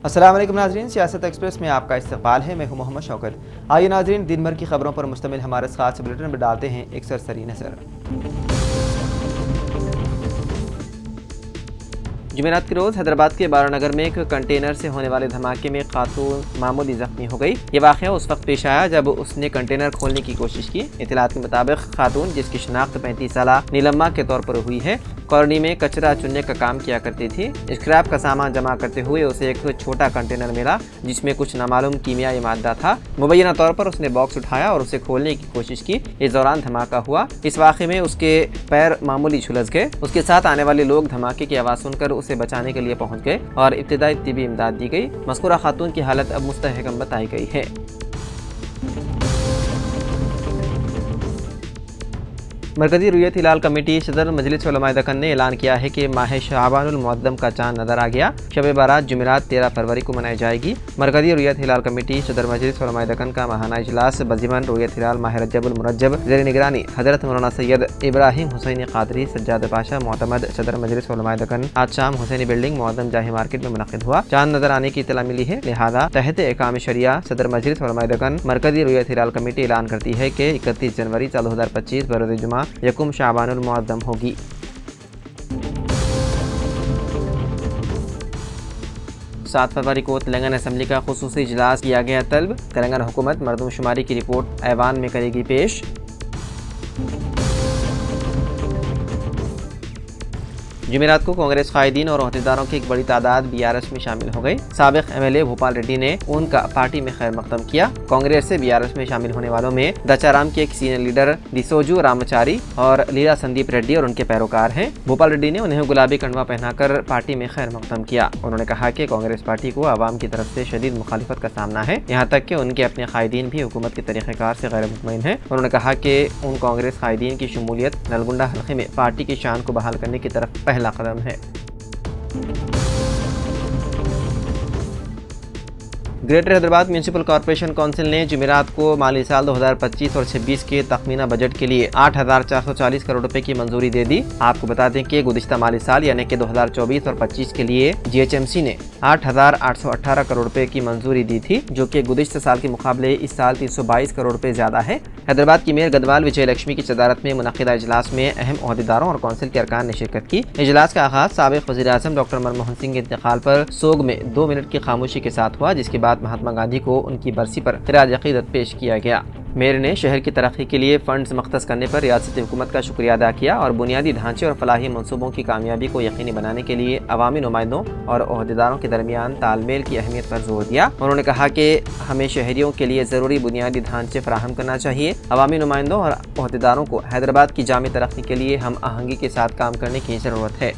अस्सलाम वालेकुम नाज़रीन, सियासत एक्सप्रेस में आपका इस्तकबाल है। मैं हूं मोहम्मद शौकत। आइए नाज़रीन, दिन भर की खबरों पर मुश्तमिल हमारे खास बुलेटिन में डालते हैं एक सरसरी नज़र। जुमेरात के रोज़ हैदराबाद के बारानगर में एक कंटेनर से होने वाले धमाके में खातून मामूली जख्मी हो गई। ये वाक़या उस वक्त पेश आया जब उसने कंटेनर खोलने की कोशिश की। इत्तलात के मुताबिक खातून, जिसकी शिनाख्त 35 साला नीलम्मा के तौर पर हुई है, कॉलोनी में कचरा चुनने का काम किया करती थी। स्क्रैप का सामान जमा करते हुए उसे एक छोटा कंटेनर मिला जिसमें कुछ नामालूम कीमियाई मादा था। मुबैना तौर पर उसने बॉक्स उठाया और उसे खोलने की कोशिश की। इस दौरान धमाका हुआ। इस वाक़े में उसके पैर मामूली झुलस गए। उसके साथ आने वाले लोग धमाके की आवाज़ सुनकर उसे बचाने के लिए पहुंच गए और इब्तिदाई तिबी इमदाद दी गई। मज़कूरा खातून की हालत अब मुस्तहकम बताई गई है। मरकज़ी रुयत हिलाल कमेटी सदर मजलिस उलमाए दक्कन ने ऐलान किया है कि माह शाबानुल मुअद्दम का चांद नजर आ गया। शब बारात जुमेरात 13 फरवरी को मनाई जाएगी। मरकज़ी रुयत हिलाल कमेटी सदर मजलिस उलमाए दक्कन का माहाना इजलास बज़िमन रुयत हिलाल माह रजबुल मुरज्जब ज़ेर निगरानी हज़रत मौलाना सैयद इब्राहिम हुसैनी क़ादरी सज्जाद पाशा मोतमद सदर मजलिस उलमाए दक्कन आज शाम हुसैनी बिल्डिंग मुअद्दम जाही मार्केट में मुनक़िद हुआ। चांद नजर आने की इत्तला मिली है, लिहाजा तहत एहकाम शरिया सदर मजलिस उलमाए दक्कन मरकज़ी रुयत हिलाल कमेटी ऐलान करती है कि 31 जनवरी 2025 बरोज़ जुमा यकुम शाबानुल मुअद्दम होगी। 7 फरवरी को तेलंगाना असम्बली का खुसूसी इजलास किया गया तलब। तेलंगाना हुकूमत मरदमशुमारी की रिपोर्ट ऐवान में करेगी पेश। जुमेरात को कांग्रेस कायदीन और अहदेदारों की एक बड़ी तादाद बीआरएस में शामिल हो गई। साबिक एमएलए भोपाल रेड्डी ने उनका पार्टी में खैर मकदम किया। कांग्रेस से बीआरएस में शामिल होने वालों में दचाराम के एक सीनियर लीडर दिसोजू रामचारी और लीला संदीप रेड्डी और उनके पैरोकार हैं। भोपाल रेड्डी ने उन्हें गुलाबी कंडवा पहनाकर पार्टी में खैर मकदम किया। उन्होंने कहा कि कांग्रेस पार्टी को आवाम की तरफ से शदीद मुखालिफत का सामना है, यहाँ तक कि उनके अपने कायदीन भी हुकूमत के तरीक़ेकार से गैर मुतमईन है। उन्होंने कहा कि उन कांग्रेस कायदीन की शमूलियत नलगुंडा हल्के में पार्टी की शान को बहाल करने की तरफ पहला कदम है। Greater Hyderabad municipal corporation council ने जुमेरात को माली साल 2025 और 26 के तखमीना बजट के लिए 8,440 करोड़ रुपए की मंजूरी दे दी। आपको बता दें कि गुज़िश्ता माली साल यानी कि 2024 और 25 के लिए जीएचएमसी ने 8,818 करोड़ रुपए की मंजूरी दी थी, जो कि गुज़िश्ता साल के मुकाबले इस साल 322 करोड़ रुपए ज्यादा है। हैदराबाद की मेयर गदवाल विजय लक्ष्मी की सदारत में मुनक़िदा इजलास में अहम ओहदेदारों और काउंसिल के अरकान ने शिरकत की। इजलास का आगाज साबिक़ वज़ीर-ए-आज़म डॉक्टर मनमोहन सिंह के इंतकाल पर सोग में 2 मिनट की खामोशी के साथ हुआ, जिसके बाद महात्मा गांधी को उनकी बरसी पर खिराज अक़ीदत पेश किया गया। मेयर ने शहर की तरक्की के लिए फंड्स मख्तस करने पर रियासती हुकूमत का शुक्रिया अदा किया और बुनियादी ढांचे और फलाही मनसूबों की कामयाबी को यकीनी बनाने के लिए अवामी नुमाइंदों और ओहदेदारों के दरमियान तालमेल की अहमियत पर जोर दिया। उन्होंने कहा कि हमें शहरियों के लिए ज़रूरी बुनियादी ढांचे फराहम करना चाहिए। अवामी नुमाइंदों और ओहदेदारों को हैदराबाद की जामी तरक्की के लिए हम आहंगी के साथ काम करने की ज़रूरत है।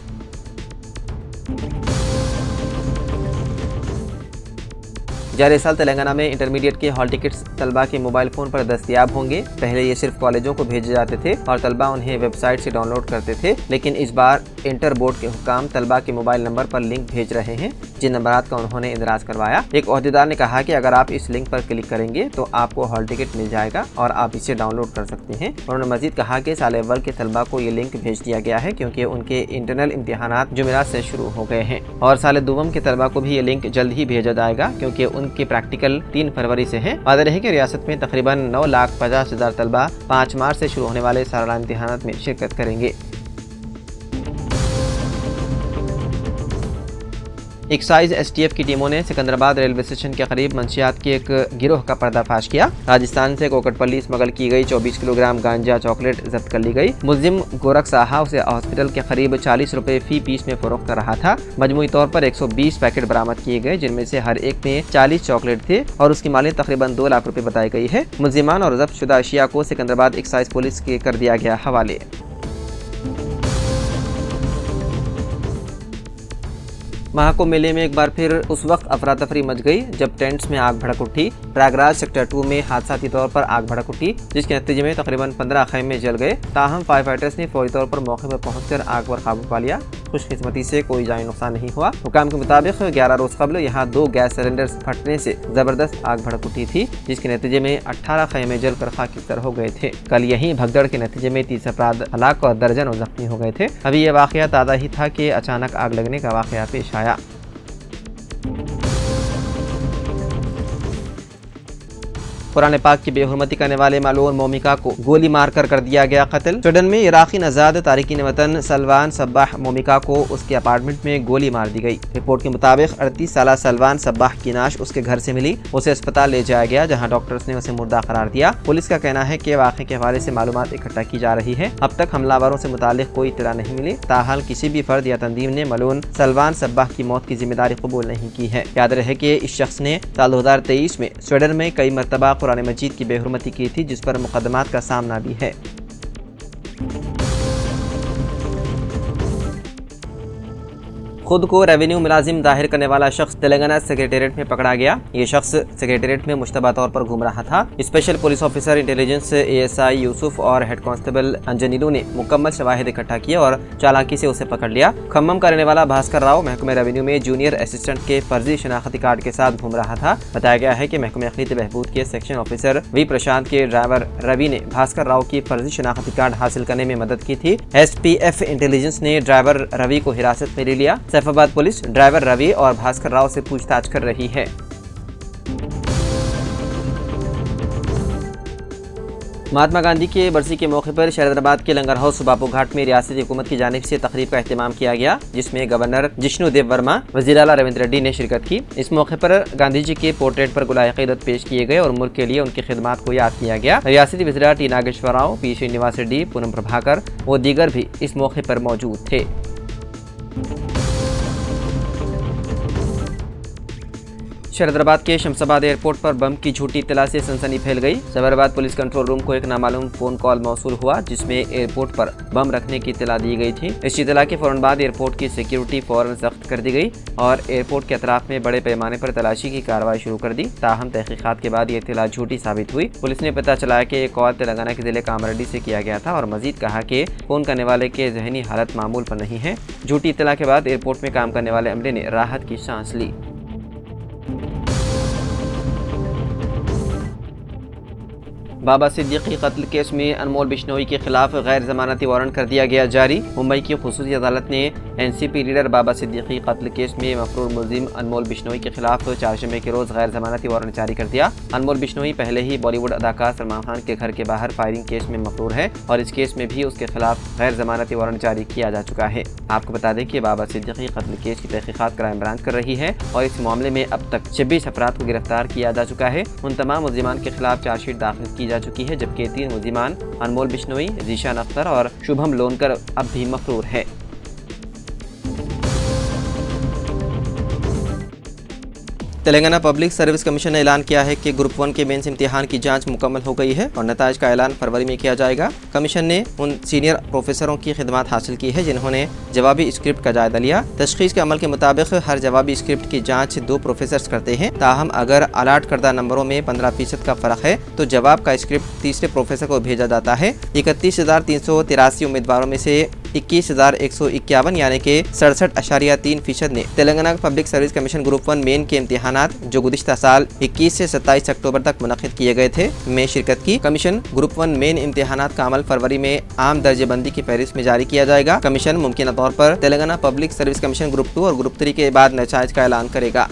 जारी साल तेलंगाना में इंटरमीडिएट के हॉल टिकट्स तलबा के मोबाइल फ़ोन पर दस्तयाब होंगे। पहले ये सिर्फ कॉलेजों को भेजे जाते थे और तलबा उन्हें वेबसाइट से डाउनलोड करते थे, लेकिन इस बार इंटर बोर्ड के हुक्काम तलबा के मोबाइल नंबर पर लिंक भेज रहे हैं, जिन नंबरात का उन्होंने इंदराज करवाया। एक ओहदेदार ने कहा कि अगर आप इस लिंक पर क्लिक करेंगे तो आपको हॉल टिकट मिल जाएगा और आप इसे डाउनलोड कर सकते हैं। उन्होंने मजीद कहा कि साल अव्वल के तलबा को ये लिंक भेज दिया गया है क्योंकि उनके इंटरनल इम्तिहानात जुमेरात से शुरू हो गए हैं और साल दुवम के तलबा को भी ये लिंक जल्द ही भेजा जाएगा क्योंकि उनके प्रैक्टिकल 3 फरवरी से है। वादा रहे कि रियासत में तकरीबन 9,50,000 तलबा 5 मार्च से शुरू होने वाले सालाना इम्तिहानात में शिरकत करेंगे। एक्साइज एसटीएफ की टीमों ने सिकंदराबाद रेलवे स्टेशन के करीब मंशियात के एक गिरोह का पर्दाफाश किया। राजस्थान से कोकटपल्ली स्मगल की गई 24 किलोग्राम गांजा चॉकलेट जब्त कर ली गई। मुल्जिम गोरख साहा उसे हॉस्पिटल के करीब 40 रुपए फी पीस में फरोख्त कर रहा था। मजमूई तौर पर 120 पैकेट बरामद किए गए, जिनमें से हर एक में 40 चॉकलेट थे और उसकी मालियत तकरीबन 2 लाख रुपए बताई गई है। मुल्जिमान और जब्त शुदा अशिया को सिकंदराबाद एक्साइज पुलिस के कर दिया गया हवाले। महाकुंभ मेले में एक बार फिर उस वक्त अफरा तफरी मच गई जब टेंट्स में आग भड़क उठी। प्रयागराज सेक्टर 2 में हादसाती तौर पर आग भड़क उठी, जिसके नतीजे में तकरीबन 15 खैमे जल गए। ताहम फायर फाइटर्स ने फौरी तौर पर मौके पर पहुंचकर आग पर काबू पा लिया। खुशकिस्मती से कोई जानी नुकसान नहीं हुआ। हुकाम के मुताबिक 11 रोज कबल यहाँ 2 गैस सिलेंडर फटने से जबरदस्त आग भड़क उठी थी, जिसके नतीजे में 18 खैमे जलकर खाकिस्तर हो गए थे। कल यही भगदड़ के नतीजे में 30 अफराद हलाक और दर्जनों जख्मी हो गए थे। अभी यह वाकया ताज़ा ही था कि अचानक आग लगने का वाकया पेश आया। कुरान पाक की बेहुरमती करने वाले मालून मोमिका को गोली मारकर कर दिया गया कत्ल। स्वीडन में इराकी नजाद तारिकीन वतन सलवान सब्बाह मोमिका को उसके अपार्टमेंट में गोली मार दी गई। रिपोर्ट के मुताबिक 38 साल सलवान सब्बाह की नाश उसके घर से मिली। उसे अस्पताल ले जाया गया, जहां डॉक्टर्स ने उसे मुर्दा करार दिया। पुलिस का कहना है कि वाक़े के हवाले से मालूमात इकट्ठा की जा रही है। अब तक हमलावरों से मुतालिक कोई इत्तला नहीं मिली। ताहाल किसी भी फर्द या तंजीम ने मलून सलवान सब्बाह की मौत की जिम्मेदारी कबूल नहीं की है। याद रहे कि इस शख्स ने साल 2023 में स्वीडन में कई मरतबा कुरान मजीद की बेहुरमती की थी, जिस पर मुकदमात का सामना भी है। खुद को रेवेन्यू मुलाजिम जाहिर करने वाला शख्स तेलंगाना सेक्रेटेरिएट में पकड़ा गया। ये शख्स सेक्रेटेरिएट में मुश्तबा तौर पर घूम रहा था। Special police officer intelligence ASI Yusuf और हेड कांस्टेबल अंजनीलू ने मुकम्मल शवाहिद इकट्ठा किया और चालाकी से उसे पकड़ लिया। खम्मम का रहने वाला भास्कर राव महकमे रेवेन्यू में जूनियर असिस्टेंट के फर्जी शनाख्ती कार्ड के साथ घूम रहा था। बताया गया है कि महकमे अखलीत बहबूद के सेक्शन ऑफिसर V प्रशांत के ड्राइवर रवि ने भास्कर राव की फर्जी शनाख्ती कार्ड हासिल करने में मदद की थी। SPF इंटेलिजेंस ने ड्राइवर रवि को हिरासत में ले लिया। सैफाबाद पुलिस ड्राइवर रवि और भास्कर राव से पूछताछ कर रही है। महात्मा गांधी के बरसी के मौके पर शहजादाबाद के लंगर हाउस बापू घाट में रियासती हुकूमत की जानिब से तकरीब का एहतमाम किया गया, जिसमें गवर्नर जिष्णु देव वर्मा, वज़ीर आला रविंद्र रेड्डी ने शिरकत की। इस मौके पर गांधी जी के पोर्ट्रेट पर गुलाए क़ीदत पेश किए गए और मुल्क के लिए उनकी खिदमात को याद किया गया। रियासती वज़ीर टी नागेश्वर राव, P श्रीनिवास रेड्डी, पूनम प्रभाकर व दीगर भी इस मौके पर मौजूद थे। शहजादाबाद के शमशाबाद एयरपोर्ट पर बम की झूठी इत्तला से सनसनी फैल गई। जबराबाद पुलिस कंट्रोल रूम को एक नामालूम फोन कॉल मौसूल हुआ, जिसमें एयरपोर्ट पर बम रखने की इत्तला दी गई थी। इस इत्तला के फौरन बाद एयरपोर्ट की सिक्योरिटी फौरन सख्त कर दी गई और एयरपोर्ट के अतराफ में बड़े पैमाने पर तलाशी की कार्रवाई शुरू कर दी। ताहम तहकीकात के बाद ये इत्तला झूठी साबित हुई। पुलिस ने पता चला कि एक कॉल तेलंगाना के जिले कामारेड्डी से किया गया था और मजीद कहा कि फोन करने वाले के जहनी हालत मामूल पर नहीं है। झूठी इत्तला के बाद एयरपोर्ट में काम करने वाले अमले ने राहत की सांस ली। बाबा सिद्दीकी कत्ल केस में अनमोल बिश्नोई के खिलाफ गैर जमानती वारंट कर दिया गया जारी। मुंबई की खुसूसी अदालत ने NCP लीडर बाबा सिद्दीकी कत्ल केस में मफरूर मुलजिम अनमोल बिश्नोई के खिलाफ चारशंबे के रोज गैर जमानती वारंट जारी कर दिया। अनमोल बिश्नोई पहले ही बॉलीवुड अदाकार सलमान खान के घर के बाहर फायरिंग केस में मफरूर है और इस केस में भी उसके खिलाफ गैर जमानती वारंट जारी किया जा चुका है। आपको बता दें कि बाबा सिद्दीकी कत्ल केस की तहकीकात क्राइम ब्रांच कर रही है और इस मामले में अब तक 26 अफराद को गिरफ्तार किया जा चुका है। उन तमाम मुलजिमान के खिलाफ चार्जशीट दाखिल की जा चुकी है, जबकि 3 मुलजिमान अनमोल बिश्नोई, जीशान अख्तर और शुभम लोनकर अब भी मफरूर है। तेलंगाना पब्लिक सर्विस कमीशन ने ऐलान किया है कि ग्रुप 1 के मेंस इम्तिहान की जांच मुकम्मल हो गई है और नताइज का ऐलान फरवरी में किया जाएगा। कमीशन ने उन सीनियर प्रोफेसरों की खिदमत हासिल की है जिन्होंने जवाबी स्क्रिप्ट का जायजा लिया। तशखीस के अमल के मुताबिक हर जवाबी स्क्रिप्ट की जाँच 2 प्रोफेसर्स करते हैं। ताहम अगर अलाट करदा नंबरों में 15% का फ़र्क है तो जवाब का स्क्रिप्ट तीसरे प्रोफेसर को भेजा जाता है। 31,383 उम्मीदवारों में से 21,151 यानी कि 67.3% ने Telangana public service commission group 1 main के इम्तिहानात जो गुज़िश्ता साल 21 से 27 अक्टूबर तक मुनक़िद किए गए थे में शिरकत की। कमीशन ग्रुप 1 मेन इम्तिहानात का अमल फरवरी में आम दर्जेबंदी की फहरिस्त में जारी किया जाएगा। कमीशन मुमकिन तौर पर Telangana public service commission group 2 और ग्रुप 3 के बाद नताइज का ऐलान करेगा।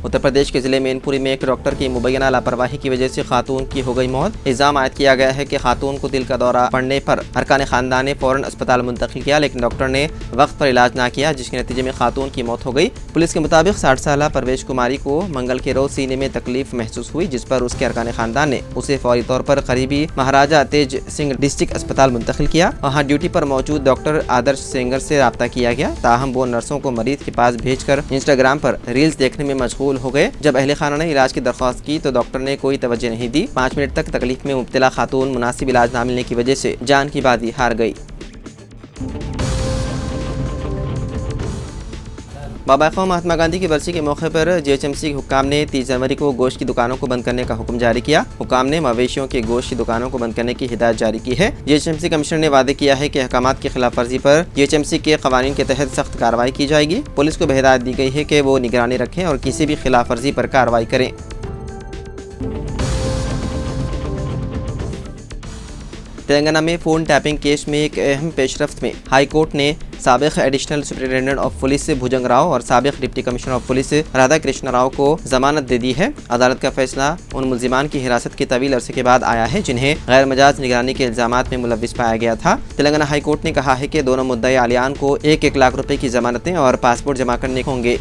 उत्तर प्रदेश के जिले मैनपुरी में एक डॉक्टर की मुबैना लापरवाही की वजह से खातून की हो गई मौत। इल्जाम आयद किया गया है कि खातून को दिल का दौरा पड़ने पर अरकान खानदान ने फौरन अस्पताल मुंतकिल किया, लेकिन डॉक्टर ने वक्त पर इलाज ना किया, जिसके नतीजे में खातून की मौत हो गई। पुलिस के मुताबिक 60 साल परवेश कुमारी को मंगल के रोज सीने में तकलीफ महसूस हुई, जिस पर उसके अरकान खानदान ने उसे फौरी तौर पर करीबी महाराजा तेज सिंह डिस्ट्रिक्ट अस्पताल मुंतकिल किया। वहाँ ड्यूटी पर मौजूद डॉक्टर आदर्श सेंगर से रब्ता किया गया। ताहम वो नर्सों को मरीज के पास भेजकर इंस्टाग्राम पर रील्स देखने में मशगूल हो गए। जब अहले खाना ने इलाज की दरख्वास्त की तो डॉक्टर ने कोई तवज्जो नहीं दी। 5 मिनट तक तकलीफ में मुब्तला खातून मुनासिब इलाज न मिलने की वजह से जान की बाजी हार गई। बाबा कौम महात्मा गांधी की बरसी के मौके पर जीएचएमसी हुक्काम ने 30 जनवरी को गोश्त की दुकानों को बंद करने का हुक्म जारी किया। हुक्काम ने मवेशियों के गोश्त की दुकानों को बंद करने की हिदायत जारी की है। जीएचएमसी कमिश्नर ने वादे किया है कि अहकामात की खिलाफ वर्जी पर जीएचएमसी के कवानीन के तहत सख्त कार्रवाई की जाएगी। पुलिस को हिदायत दी गई है कि वो निगरानी रखें और किसी भी खिलाफ वर्जी पर कार्रवाई करें। तेलंगाना में फ़ोन टैपिंग केस में एक अहम पेशरफ्त में हाई कोर्ट ने साबिक एडिशनल सुपरिटेंडेंट ऑफ पुलिस भुजंग राव और साबिक deputy commissioner of police Radha Krishna Rao को जमानत दे दी है। अदालत का फैसला उन मुलजिमान की हिरासत के तवील अरसे के बाद आया है जिन्हें गैर मजाज निगरानी के इल्जामात में मुलविस पाया गया था। तेलंगाना हाई कोर्ट ने कहा है कि दोनों मुद्दई आलियान को 1-1 लाख रुपए की जमानतें और पासपोर्ट जमा करने होंगे।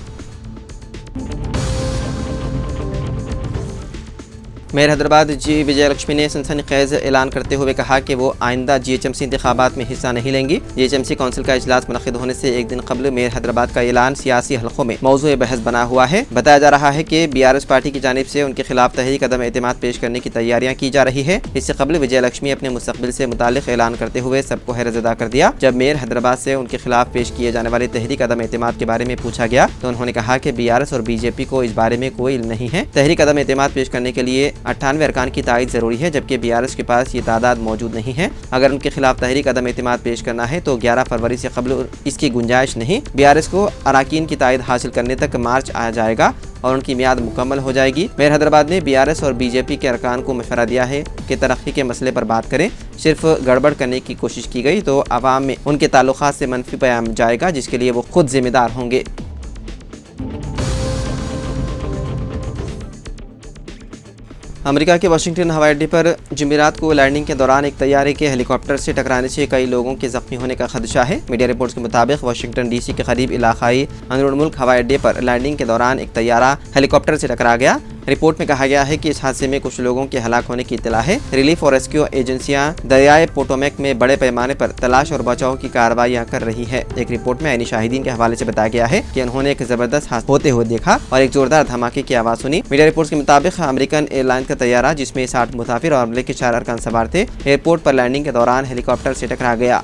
मेयर हैदराबाद जी विजयलक्ष्मी ने सनसनीखेज ऐलान करते हुए कहा कि वो आइंदा जीएचएमसी इंतखाबात में हिस्सा नहीं लेंगी। जीएचएमसी काउंसिल का इजलास मुनक़िद होने से एक दिन कबल मेयर हैदराबाद का ऐलान सियासी हलकों में मौजूए बहस बना हुआ है। बताया जा रहा है कि बीआरएस पार्टी की जानिब से उनके खिलाफ तहरीक अदम एतमाद पेश करने की तैयारियां की जा रही है। इससे कबल विजयलक्ष्मी अपने मुस्तकबिल से मुतालिक ऐलान करते हुए सबको हैरतज़दा कर दिया। जब मेयर हैदराबाद से उनके खिलाफ पेश किए जाने वाले तहरीक अदम एतमाद के बारे में पूछा गया तो उन्होंने कहा कि बीआरएस और बीजेपी को इस बारे में कोई इल्म नहीं है। तहरीक अदम एतमाद पेश करने के लिए 98 अरकान की तायद जरूरी है, जबकि बीआरएस के पास ये तादाद मौजूद नहीं है। अगर उनके खिलाफ तहरीक अदम एतमाद पेश करना है तो 11 फरवरी से कबल इसकी गुंजाइश नहीं। बीआरएस को अराकीन की तायद हासिल करने तक मार्च आ जाएगा और उनकी मियाद मुकम्मल हो जाएगी। मेयर हैदराबाद ने बीआरएस और बीजेपी के अरकान को मशवरा दिया है कि तरक्की के मसले पर बात करें। सिर्फ गड़बड़ करने की कोशिश की गई तो अवाम में उनके ताल्लुकात से मनफी पैगाम जाएगा, जिसके लिए वो खुद जिम्मेदार होंगे। अमेरिका के वाशिंगटन हवाई अड्डे पर जुमेरात को लैंडिंग के दौरान एक तैयारे के हेलीकॉप्टर से टकराने से कई लोगों के जख्मी होने का खदशा है। मीडिया रिपोर्ट्स के मुताबिक वाशिंगटन डीसी के करीब इलाकाई अंदरून मुल्क हवाई अड्डे पर लैंडिंग के दौरान एक तैयारा हेलीकॉप्टर से टकरा गया। रिपोर्ट में कहा गया है कि इस हादसे में कुछ लोगों के हलाक होने की इत्तला है। रिलीफ और रेस्क्यू एजेंसियां दरियाए पोटोमेक में बड़े पैमाने पर तलाश और बचाव की कार्रवाइयां कर रही है। एक रिपोर्ट में ऐनी शाहिदीन के हवाले से बताया गया है कि उन्होंने एक जबरदस्त हादसा होते हुए देखा और एक जोरदार धमाके की आवाज़ सुनी। मीडिया रिपोर्ट्स के मुताबिक अमेरिकन एयरलाइन का तैयारा जिसमें 60 मुसाफिर और अमले के 4 अरकान सवार थे, एयरपोर्ट पर लैंडिंग के दौरान हेलीकॉप्टर से टकरा गया।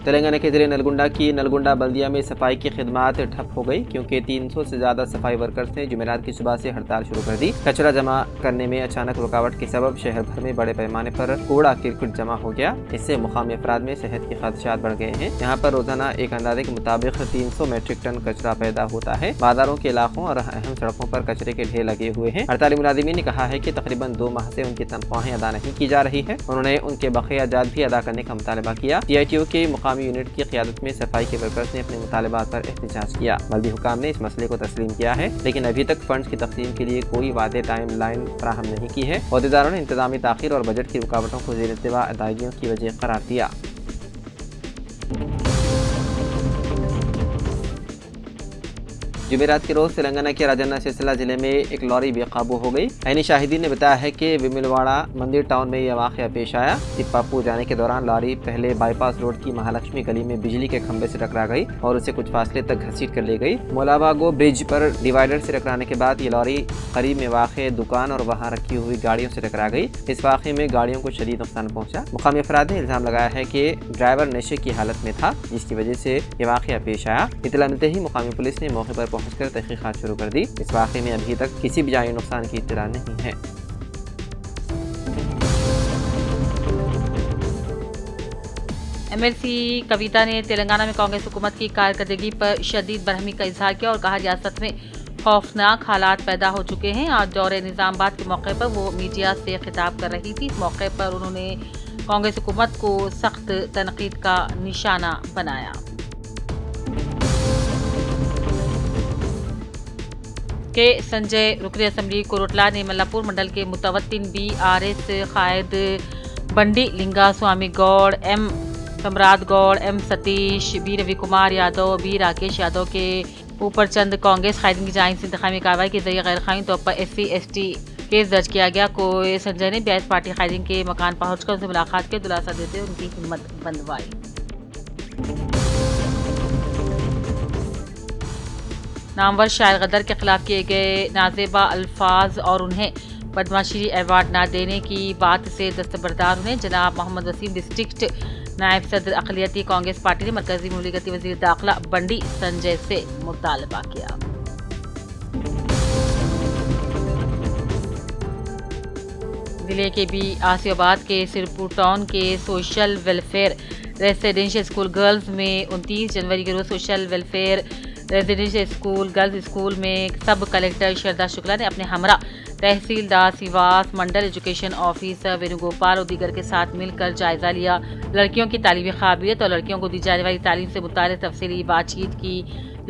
तेलंगाना के ज़िले नलगुंडा की नलगुंडा बल्दिया में सफाई की खिदमात ठप हो गई क्योंकि 300 से ज़्यादा सफाई वर्कर्स ने जुमेरात की सुबह से हड़ताल शुरू कर दी। कचरा जमा करने में अचानक रुकावट के सबब शहर भर में बड़े पैमाने पर कूड़ा किरकिट जमा हो गया। इससे मुकामी अफराद में सेहत के खदशात बढ़ गए हैं। यहाँ पर रोजाना एक अंदाजे के मुताबिक 300 मेट्रिक टन कचरा पैदा होता है। बाजारों के इलाकों और अहम सड़कों पर कचरे के ढेर लगे हुए हैं। हड़ताली मुलाजिमीन ने कहा है कि तकरीबन 2 माह से उनकी तनख्वाहें अदा नहीं की जा रही है। उन्होंने उनके बकाया जात भी अदा करने का मुतालबा किया। CITO के मुकामी यूनिट की क़यादत में सफाई के वर्कर्स ने अपने मुतालबात पर एहतजाज किया। बल्दी हुकाम ने इस मसले को तस्लीम किया है, लेकिन अभी तक फंड्स की तकसीम के लिए कोई वादे टाइम लाइन फराहम नहीं की है। अहदेदारों ने इंतजामी ताखीर और बजट की रुकावटों को ज़ेर इत्तिबा अदायगियों की वजह करार दिया। जुमेरात के रोज़ तेलंगाना के राजन्ना सिलसिला जिले में एक लॉरी बेकाबू हो गई। ऐनी शाहिदीन ने बताया है कि विमिलवाड़ा मंदिर टाउन में यह वाक़या पेश आया। तिप्पापू जाने के दौरान लॉरी पहले बाईपास रोड की महालक्ष्मी गली में बिजली के खंभे से टकरा गई और उसे कुछ फासले तक घसीट कर ले गई। मोलाबागो ब्रिज पर डिवाइडर से टकराने के बाद ये लॉरी करीब में वाक़ दुकान और वहाँ रखी हुई गाड़ियों से टकरा गई। इस वाक़े में गाड़ियों को शदीद नुकसान पहुँचा। मुकामी अफराद ने इल्ज़ाम लगाया है कि ड्राइवर नशे की हालत में था, जिसकी वजह से ये वाक़या पेश आया। इत्तला मिलते ही मुकामी पुलिस ने मौके पर पहुंचकर तहकीकात शुरू कर दी। इस वाक़े में अभी तक किसी भी जानी नुकसान की इत्तला नहीं है। MLC कविता ने तेलंगाना में कांग्रेस हुकूमत की कारकर्दगी पर शदीद बरहमी का इजहार किया और कहा रियासत में खौफनाक हालात पैदा हो चुके हैं। आज दौरे निज़ामाबाद के मौके पर वो मीडिया से खिताब कर रही थी। इस मौके पर उन्होंने कांग्रेस हुकूमत को सख्त तनकीद का निशाना बनाया। के संजय रुकनी असम्बली कोरोटला ने मल्लापुर मंडल के मुतवत्तिन BRS कायद बंडी लिंगा स्वामी गौड़, M सम्राट Gaur, M Satish, B Ravi Kumar Yadav, B Rakesh Yadav के ऊपर चंद कांग्रेस कायदीन की जायज़ इंतकामी कार्रवाई के जरिए गैर कानूनी तौर पर SC/ST केस दर्ज किया गया। को संजय ने BRS पार्टी कायदीन के मकान पहुंचकर उनसे मुलाकात के दिलासा देते उनकी हिम्मत बंधवाई। नामवर शायर गदर के खिलाफ किए गए नाजेबा अल्फाज और उन्हें पद्मश्री अवार्ड न देने की बात से दस्तबरदार हुए। जनाब मोहम्मद वसीम डिस्ट्रिक्ट नायब सदर अक़लियती कांग्रेस पार्टी ने मरकजी मुमलिकती वज़ीर दाखिला बंडी संजय से मुतालबा किया। जिले के बी आसियाबाद के सिरपुर टाउन के social welfare residential school girls में 29 जनवरी के रोज social welfare residential school girls school में सब कलेक्टर श्रद्धा शुक्ला ने अपने हमरा तहसीलदार सिवास, मंडल एजुकेशन ऑफिसर वेणुगोपाल और दीगर के साथ मिलकर जायजा लिया। लड़कियों की तालीमी काबिलियत और लड़कियों को दी जाने वाली तालीम से मुताल्लिक़ तफसीली बातचीत की।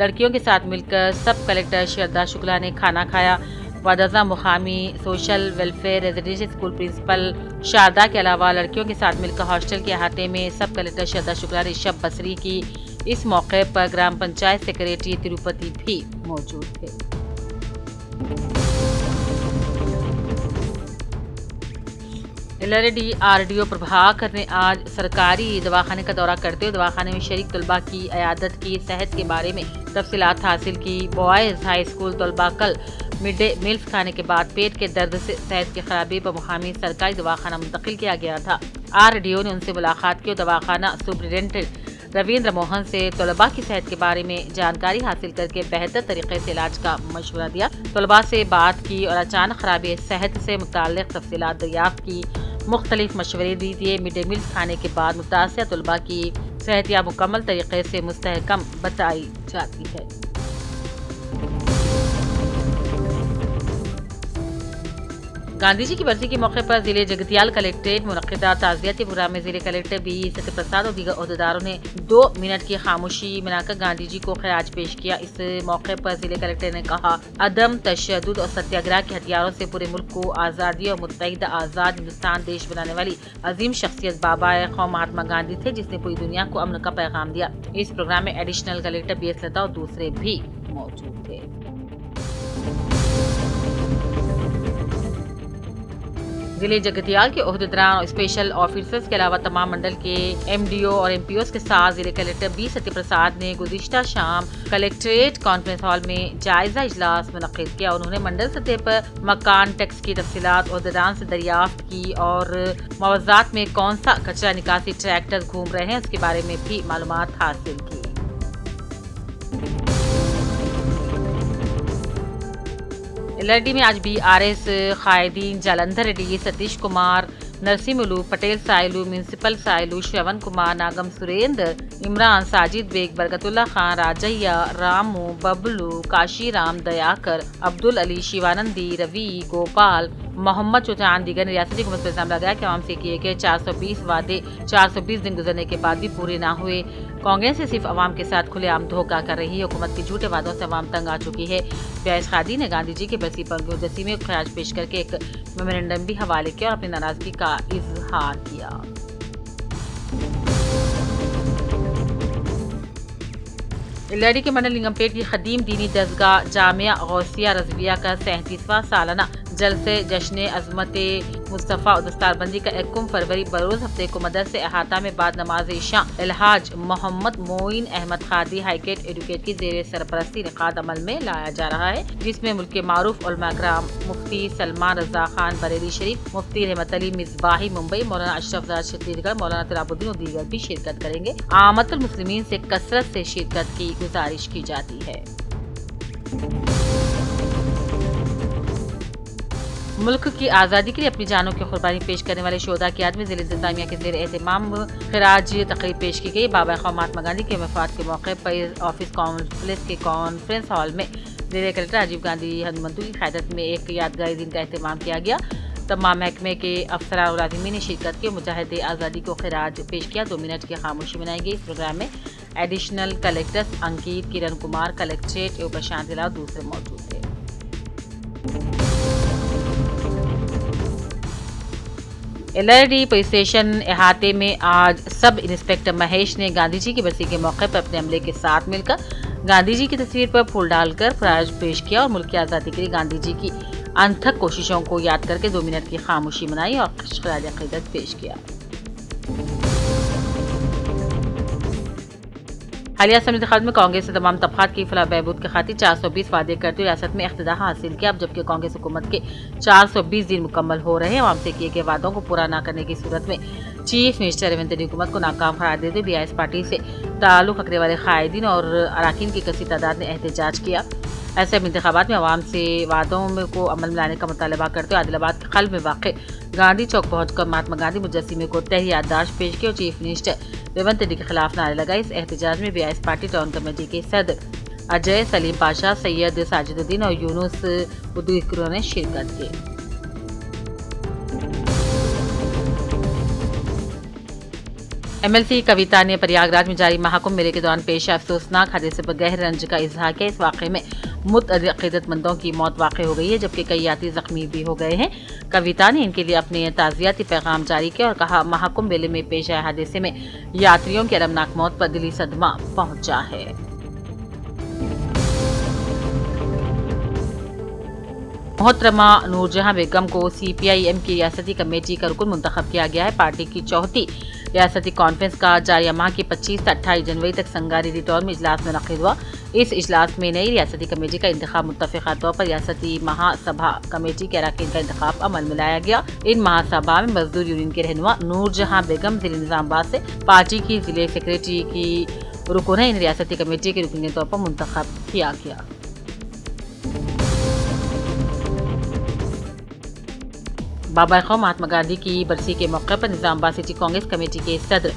लड़कियों के साथ मिलकर सब कलेक्टर श्रद्धा शुक्ला ने खाना खाया। वदज़ा मुकामी social welfare residential school principal Sharda के अलावा लड़कियों के साथ मिलकर हॉस्टल के अहाते में सब कलेक्टर श्रद्धा शुक्ला ने शब बसरी की। इस मौके पर ग्राम पंचायत सेक्रेटरी तिरुपति भी मौजूद थे। एलआरडी आरडीओ प्रभाकर ने आज सरकारी दवाखाने का दौरा करते हुए दवाखाने में शरीक तलबा की अयादत की, सेहत के बारे में तफसीलात हासिल की। बॉयज़ हाई स्कूल तलबा कल मिड डे मील्स खाने के बाद पेट के दर्द से सेहत की खराबी पर मुकामी सरकारी दवाखाना मुंतकिल किया गया था। आरडीओ ने उनसे मुलाकात की और दवाखाना सुपरिटेंडेंट रविंद्र मोहन से तलबा की सेहत के बारे में जानकारी हासिल करके बेहतर तरीके से इलाज का मशवरा दिया। तलबा से बात की और अचानक खराबी सेहत से मुताल्लिक़ तफसीलात दरियाफ्त की। मुख्तलिफ मशवरे भी दिए। मिड डे मील्स खाने के बाद मुतासिर तलबा की सेहत या मुकम्मल तरीके से मुस्तहकम बताई जाती है। गांधी जी की बरसी के मौके पर जिले जगतियाल कलेक्ट्रेट मुनक्किदा ताज़ियती प्रोग्राम में जिले कलेक्टर बी सत्यप्रसाद और दीगर अहदेदारों ने 2 मिनट की खामोशी मनाकर गांधी जी को खिराज पेश किया। इस मौके पर जिले कलेक्टर ने कहा, अदम तशद्दुद और सत्याग्रह के हथियारों से पूरे मुल्क को आज़ादी और मुत्तहिदा आज़ाद हिंदुस्तान देश बनाने वाली अजीम शख्सियत बाबा कौम महात्मा गांधी थे, जिसने पूरी दुनिया को अमन का पैगाम दिया। इस प्रोग्राम में एडिशनल कलेक्टर BS लता और दूसरे भी मौजूद थे। जिले जगतियाल के ओहदेदार और स्पेशल ऑफिसर्स के अलावा तमाम मंडल के MDO और MPOs के साथ जिले कलेक्टर बी सत्यप्रसाद ने गुज़िश्ता शाम कलेक्ट्रेट कॉन्फ्रेंस हॉल में जायजा इजलास मुनक्किद किया। उन्होंने मंडल सतह पर मकान टैक्स की तफसीलात ओहदेदार से दरियाफ्त की और मुआवजात में कौन सा कचरा निकासी ट्रैक्टर घूम रहे हैं उसके बारे में भी मालूमात हासिल की। एलआरडी में आज BRS कायदीन जालंधर डी सतीश कुमार, नरसिमुलू, पटेल साइलू, म्यूनसिपल साइलू, श्रवण कुमार, नागम सुरेंद्र, इमरान, साजिद बेग, बरकतुल्ला खान, राजैया, रामू, बबलू, काशीराम, दयाकर, अब्दुल अली, शिवानंदी, रवि, गोपाल, मोहम्मद चौटान दीगर रियासती हुकूमत पर इल्जाम लगाया कि आवाम से किए गए 420 वादे 420 दिन गुजरने के बाद भी पूरे ना हुए। कांग्रेस से सिर्फ अवाम के साथ खुलेआम धोखा कर रही है। हुकूमत के झूठे वादों से अवाम तंग आ चुकी है। BRS कादी ने गांधी जी के बरसी पर मुजस्सिमे में खराज पेश करके एक मेमोरेंडम भी हवाले किया और अपनी नाराजगी का इजहार किया। एलआरडी के मंडल लिंगमपेट की खदीम दीनी दरगाह जामिया गौसिया रज़विया का 37वां सालाना जलसे जश्न अज़मत मुस्तफ़ा और दस्तारबंदी का 1 फरवरी बरोज़ हफ्ते को मदरसे से अहाता में बाद नमाज इशा अलहाज मोहम्मद मोइन अहमद खादी हाईकोर्ट एडवोकेट की जेर सरपरस्ती निकाद अमल में लाया जा रहा है, जिसमें मुल्क के मारूफ उलमा कराम मुफ्ती सलमान रजा खान बरेली शरीफ, मुफ्ती रहमत अली मिसबाही मुंबई, मौलाना अशरफ राज छत्तीसगढ़, मौलाना तलाबुद्दीन और दीगर भी शिरकत करेंगे। आमतुल मुस्लिमीन से कसरत से शिरकत की गुजारिश की जाती है। मुल्क की आज़ादी के लिए अपनी जानों की कुर्बानी पेश करने वाले शोधा की याद में जिला इंतजामिया के ज़ेर एहतमाम खिराज तकरीब पेश की गई। बाबा कौम महात्मा गांधी के वफात के मौके पर ऑफिस कॉम्प्लेक्स के कॉन्फ्रेंस हॉल में जिला कलेक्टर राजीव गांधी हनुमंतु की क़यादत में एक यादगारी दिन का एहतमाम किया गया। तमाम महकमे के अफसरान और लाज़िमीन ने शिरकत की, मुजाहिदे आज़ादी को खिराज पेश किया। 2 मिनट की खामोशी मनाई गई। इस प्रोग्राम में एडिशनल कलेक्टर्स अंकित, किरण कुमार, कलेक्ट्रेट एवं प्रशांत जिला दूसरे मौजूद थे। एलआरडी पुलिस स्टेशन अहाते में आज सब इंस्पेक्टर महेश ने गांधी जी की बरसी के मौके पर अपने अमले के साथ मिलकर गांधी जी की तस्वीर पर फूल डालकर खराज पेश किया और मुल्क की आज़ादी के लिए गांधी जी की अनथक कोशिशों को याद करके 2 मिनट की खामोशी मनाई और खराज अक़ीदत पेश किया। हालिया असम्बली इंतखाब में कांग्रेस ने तमाम तबक़ात की फलाह बहबूद के खातिर 420 वादे करते हुए रियासत में इख्तिदार हासिल किया। अब जबकि कांग्रेस हुकूमत के 420 दिन मुकम्मल हो रहे हैं, आवाम से किए गए वादों को पूरा न करने की सूरत में चीफ मिनिस्टर रेवंत रेड्डी हुकूमत को नाकाम करार देते बीआरएस पार्टी से ताल्लुक रखने वाले कायदीन और अरकान की कसी तादाद ने एहतजाज किया। ऐसे इंतखाबात में अवाम से वादों को अमल में लाने का मुतालबा करते हुए आदिलाबाद के कल्ब में वाक़ गांधी चौक पहुंचकर महात्मा गांधी मुजस्सिमे को तहरीर याददाश्त पेश की और चीफ मिनिस्टर रेवंत रेड्डी के खिलाफ नारे लगाए। इस एहतजाज में बीआरएस पार्टी टाउन कमेटी के सदर अजय सलीम पाशा, सैयद साजिदुद्दीन और यूनुस उद्दीकरों ने शिरकत की। एमएलसी कविता ने प्रयागराज में जारी महाकुंभ मेले के दौरान पेश अफसोसनाक हादसे पर गहरे रंज का इजहार किया। इस वाक़े में मुतअद्दिदमंदों की मौत वाक़ हो गई है जबकि कई यात्री जख्मी भी हो गए हैं। कविता ने इनके लिए अपने ताज़ियाती पैगाम जारी किया और कहा, महाकुंभ मेले में पेश आए हादसे में यात्रियों की अलमनाक मौत पर दिली सदमा पहुंचा है। मोहतरमा नूरजहां बेगम को CPIM की रियासती कमेटी का रुकन मुंतखब किया गया है। पार्टी की चौथी रियासती कॉन्फ्रेंस का जारी माह की 25 से 28 जनवरी तक संगारी रिटर्न में इजलास मुनक़िद हुआ। इस इजलास में नई रियासती कमेटी का इंतखाब मुत्तफ़िक़ा तौर पर रियासती महासभा कमेटी के अरकान का इंतखाब अमल में लाया गया। इन महासभा में मजदूर यूनियन के रहनुमा नूरजहां बेगम ज़िले निज़ामाबाद से पार्टी की ज़िले सेक्रेटरी की रुकन इन रियासती कमेटी के रुकन के तौर पर मुंतखब किया गया। बाबा ख़ौम महात्मा गांधी की बरसी के मौके पर निज़ामाबाद सिटी कांग्रेस कमेटी के सदर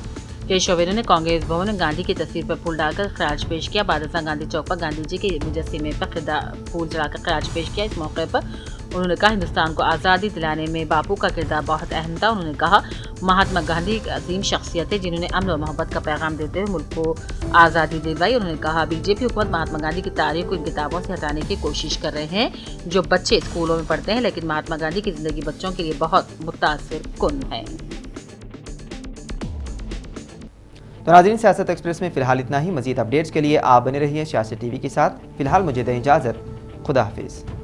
केशव वेणु ने कांग्रेस भवन में गांधी की तस्वीर पर फूल डालकर खराज पेश किया। बादशाह गांधी चौक पर गांधी जी के मुजस्सिमे पर फूल चढ़ाकर खराज पेश किया। इस मौके पर उन्होंने कहा, हिंदुस्तान को आज़ादी दिलाने में बापू का किरदार बहुत अहम था। उन्होंने कहा, महात्मा गांधी एक अजीम शख्सियत है जिन्होंने अमन और मोहब्बत का पैगाम देते हुए मुल्क को आज़ादी दिलवाई। उन्होंने कहा, बीजेपी हुकूमत महात्मा गांधी की तारीख को इन किताबों से हटाने की कोशिश कर रहे हैं जो बच्चे स्कूलों में पढ़ते हैं, लेकिन महात्मा गांधी की ज़िंदगी बच्चों के लिए बहुत मुतासिर कुन है। तो नाज़रीन, सियासत एक्सप्रेस में फ़िलहाल इतना ही। मज़ीद अपडेट्स के लिए आप बने रहिए सियासत TV के साथ। फ़िलहाल मुझे दें इजाज़त। खुदा हाफिज़।